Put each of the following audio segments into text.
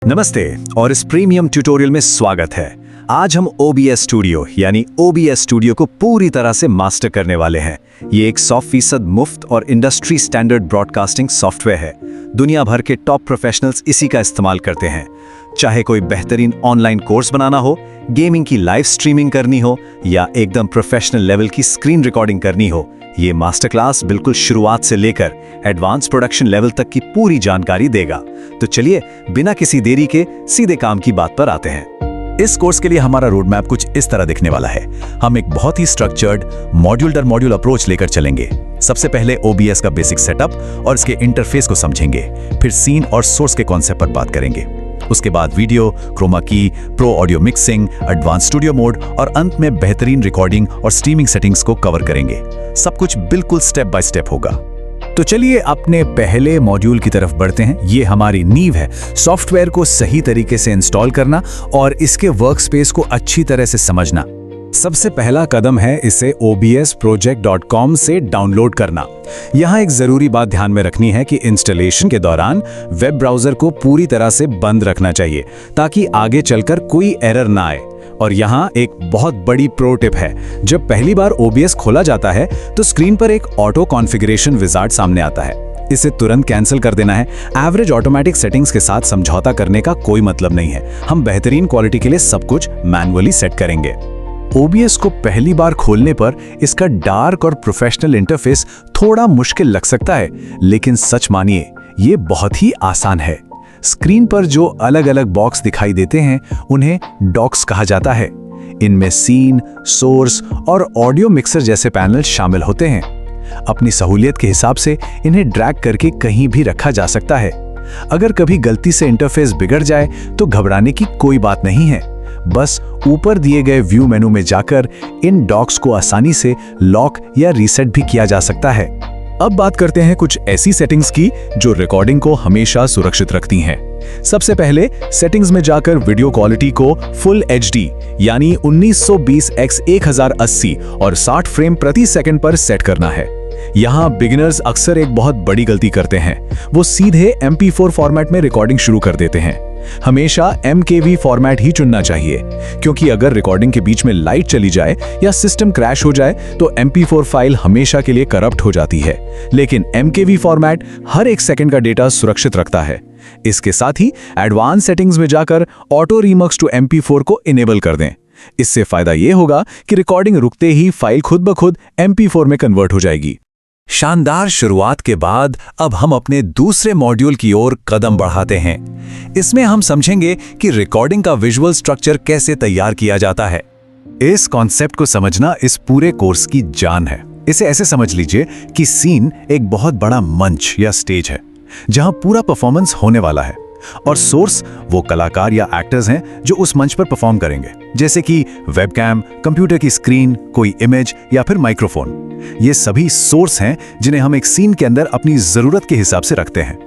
नमस्ते और इस प्रीमियम ट्यूटोरियल में स्वागत है। आज हम OBS स्टूडियो यानी OBS स्टूडियो को पूरी तरह से मास्टर करने वाले हैं। ये एक 100% मुफ्त और इंडस्ट्री स्टैंडर्ड ब्रॉडकास्टिंग सॉफ्टवेयर है। दुनिया भर के टॉप प्रोफेशनल्स इसी का इस्तेमाल करते हैं। चाहे कोई बेहतरीन ऑनलाइन कोर्स बनाना हो, गेमिंग की लाइव स्ट्रीमिंग करनी हो या एकदम प्रोफेशनल लेवल की स्क्रीन रिकॉर्डिंग करनी हो, ये मास्टर क्लास बिल्कुल शुरुआत से लेकर एडवांस प्रोडक्शन लेवल तक की पूरी जानकारी देगा। तो चलिए बिना किसी देरी के सीधे काम की बात पर आते हैं। इस कोर्स के लिए हमारा रोड मैप कुछ इस तरह दिखने वाला है। हम एक बहुत ही स्ट्रक्चर्ड मॉड्यूल दर मॉड्यूल अप्रोच लेकर चलेंगे। सबसे पहले OBS का बेसिक सेटअप और इसके इंटरफेस को समझेंगे, फिर सीन और सोर्स के कॉन्सेप्ट पर बात करेंगे। उसके बाद वीडियो, क्रोमा की, pro audio mixing, advance studio mode और अंत में बेहतरीन रिकॉर्डिंग और स्ट्रीमिंग सेटिंग्स को कवर करेंगे। सब कुछ बिल्कुल स्टेप बाय स्टेप होगा। तो चलिए अपने पहले मॉड्यूल की तरफ बढ़ते हैं। ये हमारी नींव है, सॉफ्टवेयर को सही तरीके से इंस्टॉल करना और इसके वर्कस्पेस को अच्छी तरह से समझना। सबसे पहला कदम है इसे obsproject.com से डाउनलोड करना। यहाँ एक जरूरी बात ध्यान में रखनी है कि इंस्टॉलेशन के दौरान वेब ब्राउजर को पूरी तरह से बंद रखना चाहिए ताकि आगे चलकर कोई एरर ना आए। और यहाँ एक बहुत बड़ी प्रो टिप है, जब पहली बार OBS खोला जाता है तो स्क्रीन पर एक ऑटो कॉन्फ़िगरेशन विज़ार्ड सामने आता है। इसे तुरंत कैंसिल कर देना है। एवरेज ऑटोमेटिक सेटिंग्स के साथ समझौता करने का कोई मतलब नहीं है। हम बेहतरीन क्वालिटी के लिए सब कुछ मैन्युअली सेट करेंगे। OBS को पहली बार खोलने पर इसका डार्क और प्रोफेशनल इंटरफेस थोड़ा मुश्किल लग सकता है, लेकिन सच मानिए ये बहुत ही आसान है। स्क्रीन पर जो अलग अलग बॉक्स दिखाई देते हैं उन्हें डॉक्स कहा जाता है। इनमें सीन, सोर्स और ऑडियो मिक्सर जैसे पैनल शामिल होते हैं। अपनी सहूलियत के हिसाब से इन्हें ड्रैग करके कहीं भी रखा जा सकता है। अगर कभी गलती से इंटरफेस बिगड़ जाए तो घबराने की कोई बात नहीं है। बस ऊपर दिए गए व्यू मेनू में जाकर इन डॉक्स को आसानी से लॉक या रीसेट भी किया जा सकता है। अब बात करते हैं कुछ ऐसी सेटिंग्स की जो रिकॉर्डिंग को हमेशा सुरक्षित रखती हैं। सबसे पहले सेटिंग्स में जाकर वीडियो क्वालिटी को फुल HD यानी 1920x1080 और 60 फ्रेम प्रति सेकंड पर सेट करना है। यहाँ बिगिनर्स अक्सर एक बहुत बड़ी गलती करते हैं, वो सीधे MP4 फॉर्मेट में रिकॉर्डिंग शुरू कर देते हैं। हमेशा MKV फॉर्मेट ही चुनना चाहिए, क्योंकि अगर रिकॉर्डिंग के बीच में लाइट चली जाए या सिस्टम क्रैश हो जाए तो MP4 फाइल हमेशा के लिए करप्ट हो जाती है। लेकिन MKV फॉर्मेट हर एक सेकंड का डेटा सुरक्षित रखता है। इसके साथ ही एडवांस सेटिंग्स में जाकर ऑटो रीमिक्स टू MP4 को इनेबल कर दें। इससे फायदा यह होगा कि रिकॉर्डिंग रुकते ही फाइल खुद ब खुद MP4 में कन्वर्ट हो जाएगी। शानदार शुरुआत के बाद अब हम अपने दूसरे मॉड्यूल की ओर कदम बढ़ाते हैं। इसमें हम समझेंगे कि रिकॉर्डिंग का विजुअल स्ट्रक्चर कैसे तैयार किया जाता है। इस कॉन्सेप्ट को समझना इस पूरे कोर्स की जान है। इसे ऐसे समझ लीजिए कि सीन एक बहुत बड़ा मंच या स्टेज है जहां पूरा परफॉर्मेंस होने वाला है, और सोर्स वो कलाकार या एक्टर्स हैं जो उस मंच पर परफॉर्म करेंगे, जैसे कि वेबकैम, कंप्यूटर की स्क्रीन, कोई इमेज या फिर माइक्रोफोन। ये सभी सोर्स हैं जिन्हें हम एक सीन के अंदर अपनी जरूरत के हिसाब से रखते हैं।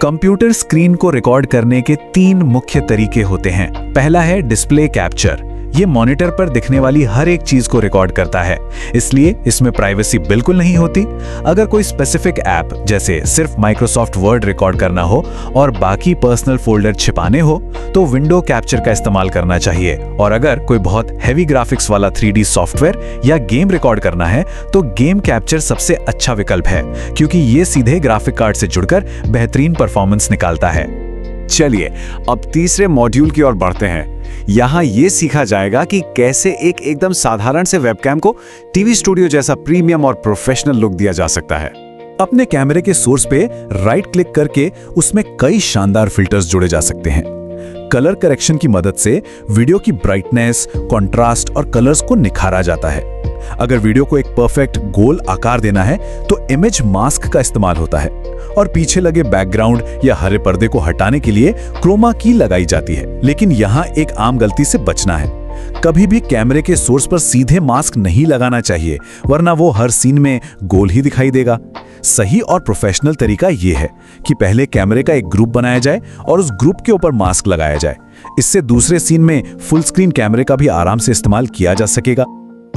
कंप्यूटर स्क्रीन को रिकॉर्ड करने के 3 मुख्य तरीके होते हैं। पहला है डिस्प्ले कैप्चर। ये मॉनिटर पर दिखने वाली हर एक चीज को रिकॉर्ड करता है, इसलिए इसमें प्राइवेसी बिल्कुल नहीं होती। अगर कोई स्पेसिफिक ऐप जैसे सिर्फ माइक्रोसॉफ्ट वर्ड रिकॉर्ड करना हो और बाकी पर्सनल फोल्डर छिपाने हो तो विंडो कैप्चर का इस्तेमाल करना चाहिए। और अगर कोई बहुत हैवी ग्राफिक्स वाला 3D सॉफ्टवेयर या गेम रिकॉर्ड करना है तो गेम कैप्चर सबसे अच्छा विकल्प है, क्योंकि ये सीधे ग्राफिक कार्ड से जुड़कर बेहतरीन परफॉर्मेंस निकालता है। चलिए अब तीसरे मॉड्यूल की ओर बढ़ते हैं। यहाँ ये सीखा जाएगा कि कैसे एक एकदम साधारण से वेबकैम को टीवी स्टूडियो जैसा प्रीमियम और प्रोफेशनल लुक दिया जा सकता है। अपने कैमरे के सोर्स पे राइट क्लिक करके उसमें कई शानदार फिल्टर्स जोड़े जा सकते हैं। कलर करेक्शन की मदद से वीडियो की ब्राइटनेस, कंट्रास्ट और कलर्स को निखारा जाता है। अगर वीडियो को एक परफेक्ट गोल आकार देना है तो इमेज मास्क का इस्तेमाल होता है, और पीछे लगे बैकग्राउंड या हरे पर्दे को हटाने के लिए क्रोमा की लगाई जाती है। लेकिन यहाँ एक आम गलती से बचना है। कभी भी कैमरे के सोर्स पर सीधे मास्क नहीं लगाना चाहिए, वरना वो हर सीन में गोल ही दिखाई देगा। सही और प्रोफेशनल तरीका ये है कि पहले कैमरे का एक ग्रुप बनाया जाए और उस ग्रुप के ऊपर मास्क लगाया जाए। इससे दूसरे सीन में फुल स्क्रीन कैमरे का भी आराम से इस्तेमाल किया जा सकेगा।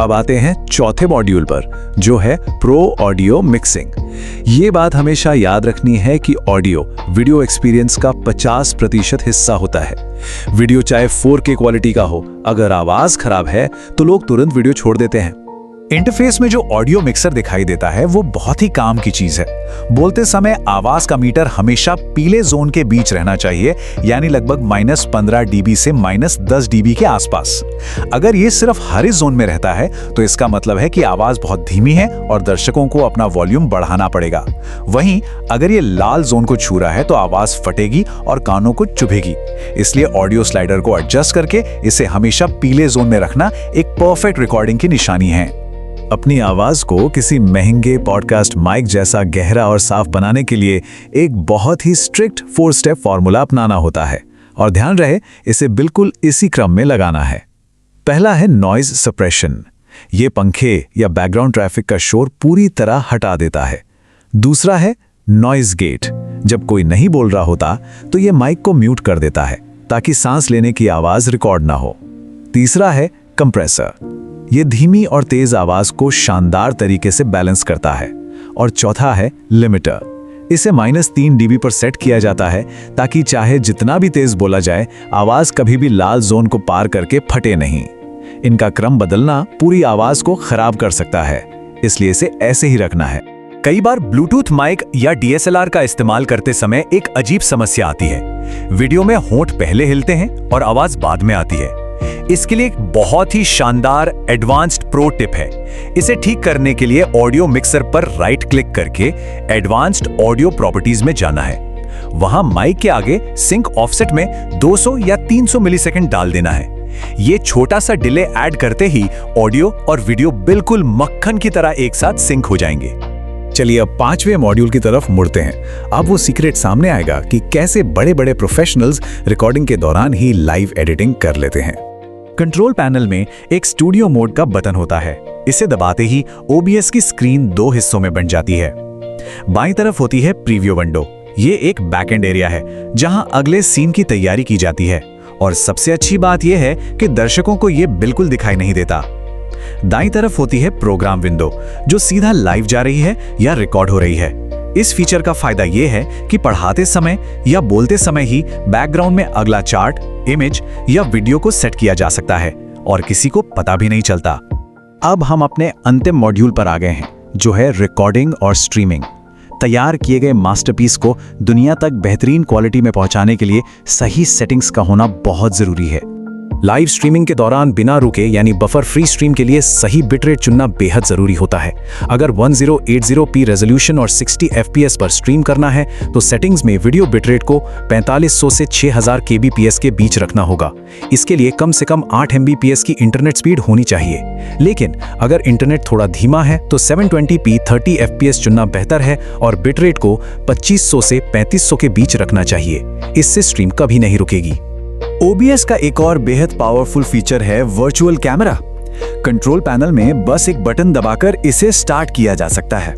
अब आते हैं चौथे मॉड्यूल पर, जो है प्रो ऑडियो मिक्सिंग। ये बात हमेशा याद रखनी है कि ऑडियो वीडियो एक्सपीरियंस का 50% हिस्सा होता है। वीडियो चाहे 4K क्वालिटी का हो, अगर आवाज खराब है तो लोग तुरंत वीडियो छोड़ देते हैं। इंटरफेस में जो ऑडियो मिक्सर दिखाई देता है वो बहुत ही काम की चीज है। बोलते समय आवाज का मीटर हमेशा पीले जोन के बीच रहना चाहिए, यानी लगभग -15 dB से -10 dB के आसपास। अगर ये सिर्फ हरे जोन में रहता है तो इसका मतलब है कि आवाज बहुत धीमी है और दर्शकों को अपना वॉल्यूम बढ़ाना पड़ेगा। वहीं अगर ये लाल जोन को छू रहा है तो आवाज फटेगी और कानों को चुभेगी। इसलिए ऑडियो स्लाइडर को एडजस्ट करके इसे हमेशा पीले जोन में रखना एक परफेक्ट रिकॉर्डिंग की निशानी है। अपनी आवाज को किसी महंगे पॉडकास्ट माइक जैसा गहरा और साफ बनाने के लिए एक बहुत ही स्ट्रिक्ट 4 स्टेप फॉर्मूला अपनाना होता है, और ध्यान रहे इसे बिल्कुल इसी क्रम में लगाना है। पहला है नॉइज सप्रेशन। ये पंखे या बैकग्राउंड ट्रैफिक का शोर पूरी तरह हटा देता है। दूसरा है नॉइज गेट। जब कोई नहीं बोल रहा होता तो ये माइक को म्यूट कर देता है ताकि सांस लेने की आवाज रिकॉर्ड ना हो। तीसरा है कंप्रेसर। ये धीमी और तेज आवाज को शानदार तरीके से बैलेंस करता है। और चौथा है लिमिटर। इसे -3 dB पर सेट किया जाता है ताकि चाहे जितना भी तेज बोला जाए, आवाज कभी भी लाल जोन को पार करके फटे नहीं। इनका क्रम बदलना पूरी आवाज को खराब कर सकता है, इसलिए इसे ऐसे ही रखना है। कई बार ब्लूटूथ माइक या DSLR का इस्तेमाल करते समय एक अजीब समस्या आती है। वीडियो में होंठ पहले हिलते हैं और आवाज बाद में आती है। इसके लिए एक बहुत ही शानदार एडवांस्ड प्रो टिप है। इसे ठीक करने के लिए ऑडियो मिक्सर पर राइट क्लिक करके एडवांस्ड ऑडियो प्रॉपर्टीज में जाना है। वहां माइक के आगे सिंक ऑफसेट में 200 या 300 मिलीसेकंड डाल देना है। ये छोटा सा डिले ऐड करते ही ऑडियो और वीडियो बिल्कुल मक्खन की तरह एक साथ सिंक हो जाएंगे। चलिए अब 5वें मॉड्यूल की तरफ मुड़ते हैं। अब वो सीक्रेट सामने आएगा कि कैसे बड़े-बड़े प्रोफेशनल्स रिकॉर्डिंग के दौरान ही लाइव एडिटिंग कर लेते हैं। कंट्रोल पैनल में एक स्टूडियो मोड का बटन होता है। इसे दबाते ही OBS की स्क्रीन 2 हिस्सों में बन जाती है। बाईं तरफ होती है प्रीव्यू विंडो। ये एक बैकएंड एरिया है जहां अगले सीन की तैयारी की जाती है। और सबसे अच्छी बात यह है कि दर्शकों को यह बिल्कुल दिखाई नहीं देता। दाईं तरफ होती है प्रोग्राम विंडो, जो सीधा लाइव जा रही है या रिकॉर्ड हो रही है। इस फीचर का फायदा यह है कि पढ़ाते समय या बोलते समय ही बैकग्राउंड में अगला चार्ट, इमेज या वीडियो को सेट किया जा सकता है और किसी को पता भी नहीं चलता। अब हम अपने अंतिम मॉड्यूल पर आ गए हैं, जो है रिकॉर्डिंग और स्ट्रीमिंग। तैयार किए गए मास्टरपीस को दुनिया तक बेहतरीन क्वालिटी में पहुंचाने के लिए सही सेटिंग्स का होना बहुत जरूरी है। लाइव स्ट्रीमिंग के दौरान बिना रुके यानी बफर फ्री स्ट्रीम के लिए सही बिटरेट चुनना बेहद जरूरी होता है। अगर 1080p रेजोल्यूशन और 60 fps पर स्ट्रीम करना है तो सेटिंग्स में वीडियो बिटरेट को 4500 से 6000 kbps के बीच रखना होगा। इसके लिए कम से कम 8 mbps की इंटरनेट स्पीड होनी चाहिए। लेकिन अगर इंटरनेट थोड़ा धीमा है तो 720p 30 fps चुनना बेहतर है और बिटरेट को 2500 से 3500 के बीच रखना चाहिए। इससे स्ट्रीम कभी नहीं रुकेगी। OBS का एक और बेहद पावरफुल फीचर है वर्चुअल कैमरा। कंट्रोल पैनल में बस एक बटन दबाकर इसे स्टार्ट किया जा सकता है।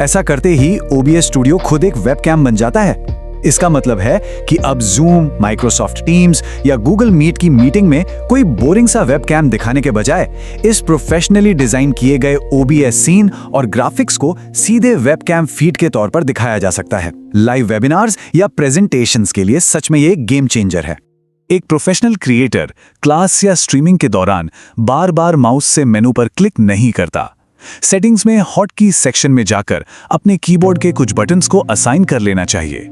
ऐसा करते ही OBS स्टूडियो खुद एक वेबकैम बन जाता है। इसका मतलब है कि अब Zoom, Microsoft Teams या Google Meet की मीटिंग में कोई बोरिंग सा वेबकैम दिखाने के बजाय इस प्रोफेशनली डिजाइन किए गए OBS सीन और ग्राफिक्स को सीधे वेबकैम फीड के तौर पर दिखाया जा सकता है। लाइव वेबिनार्स या प्रेजेंटेशंस के लिए सच में ये गेम चेंजर है। एक प्रोफेशनल क्रिएटर क्लास या स्ट्रीमिंग के दौरान बार-बार माउस से मेनू पर क्लिक नहीं करता। सेटिंग्स में हॉटकी सेक्शन में जाकर अपने कीबोर्ड के कुछ बटन्स को असाइन कर लेना चाहिए,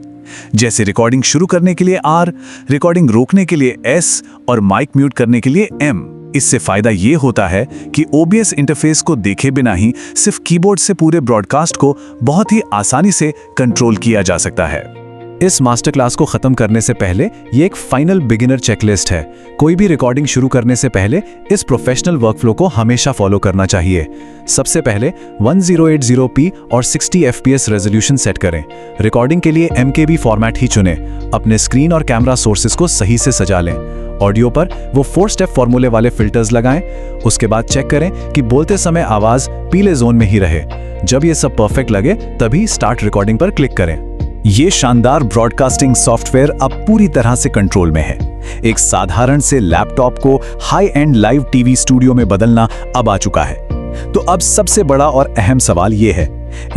जैसे रिकॉर्डिंग शुरू करने के लिए R, रिकॉर्डिंग रोकने के लिए S और माइक म्यूट करने के लिए M। इससे फायदा ये होता है कि OBS इंटरफेस को देखे बिना ही सिर्फ कीबोर्ड से पूरे ब्रॉडकास्ट को बहुत ही आसानी से कंट्रोल किया जा सकता है। इस मास्टर क्लास को खत्म करने से पहले ये एक फाइनल बिगिनर चेकलिस्ट है। कोई भी रिकॉर्डिंग शुरू करने से पहले इस प्रोफेशनल वर्कफ्लो को हमेशा फॉलो करना चाहिए। सबसे पहले 1080p और 60 fps रेजोल्यूशन सेट करें। रिकॉर्डिंग के लिए MKB फॉर्मेट ही चुनें। अपने स्क्रीन और कैमरा सोर्सेज को सही से सजा लें। ऑडियो पर वो 4 स्टेप फॉर्मूले वाले फिल्टर्स लगाएं। उसके बाद चेक करें कि बोलते समय आवाज पीले जोन में ही रहे। जब ये सब परफेक्ट लगे तभी स्टार्ट रिकॉर्डिंग पर क्लिक करें। ये शानदार ब्रॉडकास्टिंग सॉफ्टवेयर अब पूरी तरह से कंट्रोल में है। एक साधारण से लैपटॉप को high and live TV studio में बदलना अब आ चुका है। तो अब सबसे बड़ा और अहम सवाल ये है,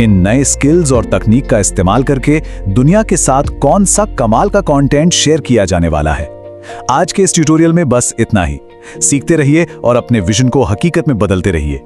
इन नए स्किल्स और तकनीक का इस्तेमाल करके दुनिया के साथ कौन सा कमाल का कंटेंट शेयर किया जाने वाला है। आज के इस ट्यूटोरियल में बस इतना ही। सीखते रहिए और अपने विजन को हकीकत में बदलते रहिए।